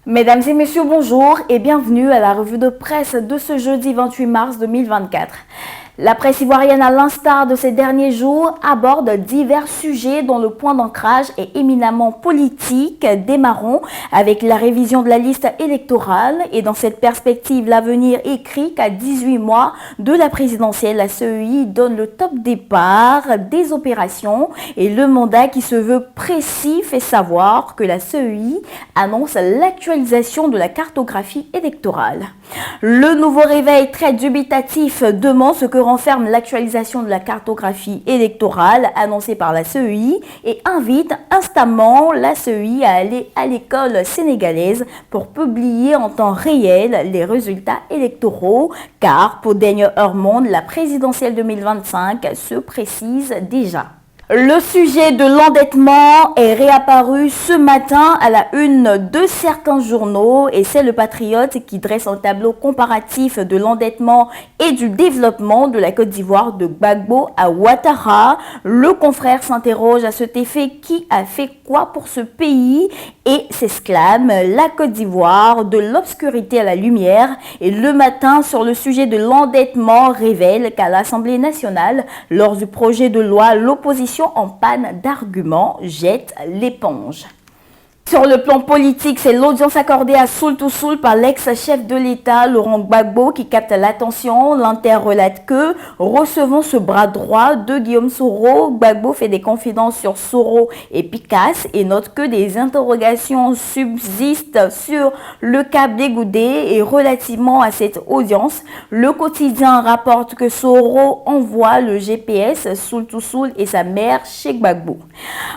Mesdames et messieurs, bonjour et bienvenue à la revue de presse de ce jeudi 28 mars 2024. La presse ivoirienne, à l'instar de ces derniers jours, aborde divers sujets dont le point d'ancrage est éminemment politique. Démarrons avec la révision de la liste électorale et dans cette perspective, l'avenir écrit qu'à 18 mois de la présidentielle, la CEI donne le top départ des opérations et le mandat qui se veut précis fait savoir que la CEI annonce l'actualisation de la cartographie électorale. Le nouveau réveil très dubitatif demande ce que renferme l'actualisation de la cartographie électorale annoncée par la CEI et invite instamment la CEI à aller à l'école sénégalaise pour publier en temps réel les résultats électoraux, car pour Daniel Heurmond, la présidentielle 2025 se précise déjà. Le sujet de l'endettement est réapparu ce matin à la une de certains journaux et c'est le Patriote qui dresse un tableau comparatif de l'endettement et du développement de la Côte d'Ivoire de Gbagbo à Ouattara. Le confrère s'interroge à cet effet qui a fait quoi pour ce pays et s'exclame la Côte d'Ivoire de l'obscurité à la lumière. Et le matin sur le sujet de l'endettement révèle qu'à l'Assemblée nationale, lors du projet de loi, l'opposition en panne d'arguments jette l'éponge. Sur le plan politique, c'est l'audience accordée à Soul to Soul par l'ex-chef de l'État, Laurent Gbagbo, qui capte l'attention. L'Inter relate que, recevant ce bras droit de Guillaume Soro, Gbagbo fait des confidences sur Soro et Picasse et note que des interrogations subsistent sur le cap des Goudé et relativement à cette audience. Le quotidien rapporte que Soro envoie le GPS Soul to Soul et sa mère chez Gbagbo.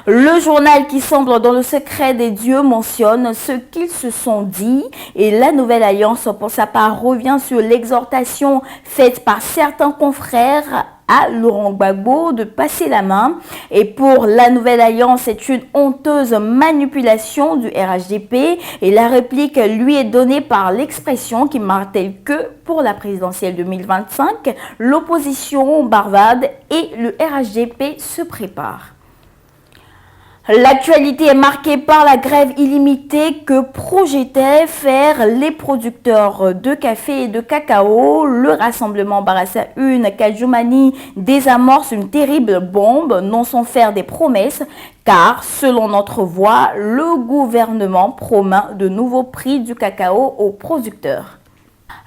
Le journal qui semble dans le secret des dieux mentionne ce qu'ils se sont dit et la Nouvelle Alliance pour sa part revient sur l'exhortation faite par certains confrères à Laurent Gbagbo de passer la main. Et pour la Nouvelle Alliance, c'est une honteuse manipulation du RHDP et la réplique lui est donnée par l'expression qui martèle que pour la présidentielle 2025, l'opposition bavarde et le RHDP se préparent. L'actualité est marquée par la grève illimitée que projetaient faire les producteurs de café et de cacao. Le rassemblement Barassa Une Kadjoumani désamorce une terrible bombe, non sans faire des promesses, car selon notre voix, le gouvernement promet de nouveaux prix du cacao aux producteurs.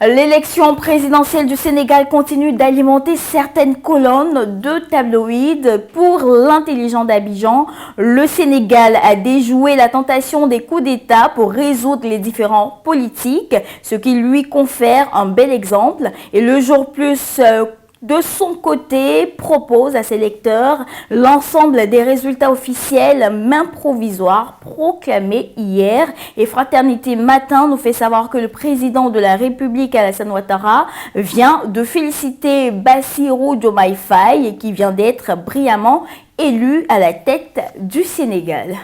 L'élection présidentielle du Sénégal continue d'alimenter certaines colonnes de tabloïds. Pour l'intelligent d'Abidjan, le Sénégal a déjoué la tentation des coups d'État pour résoudre les différends politiques, ce qui lui confère un bel exemple. Et le jour plus de son côté, propose à ses lecteurs l'ensemble des résultats officiels, main provisoire, proclamés hier. Et Fraternité Matin nous fait savoir que le président de la République, Alassane Ouattara, vient de féliciter Bassirou Diomaye Faye, qui vient d'être brillamment élu à la tête du Sénégal.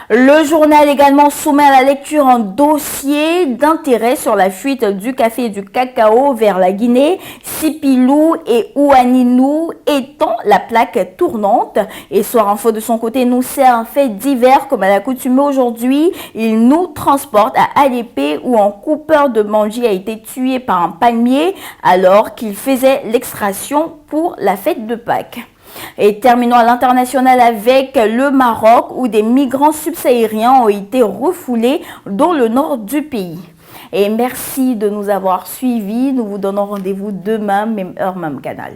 Le journal également soumet à la lecture un dossier d'intérêt sur la fuite du café et du cacao vers la Guinée, Sipilou et Ouaninou étant la plaque tournante. Et Soir Info de son côté nous sert un fait divers comme à l'accoutumée aujourd'hui. Il nous transporte à Alépé où un coupeur de manji a été tué par un palmier alors qu'il faisait l'extraction pour la fête de Pâques. Et terminons à l'international avec le Maroc où des migrants subsahariens ont été refoulés dans le nord du pays. Et merci de nous avoir suivis. Nous vous donnons rendez-vous demain, même heure, même canal.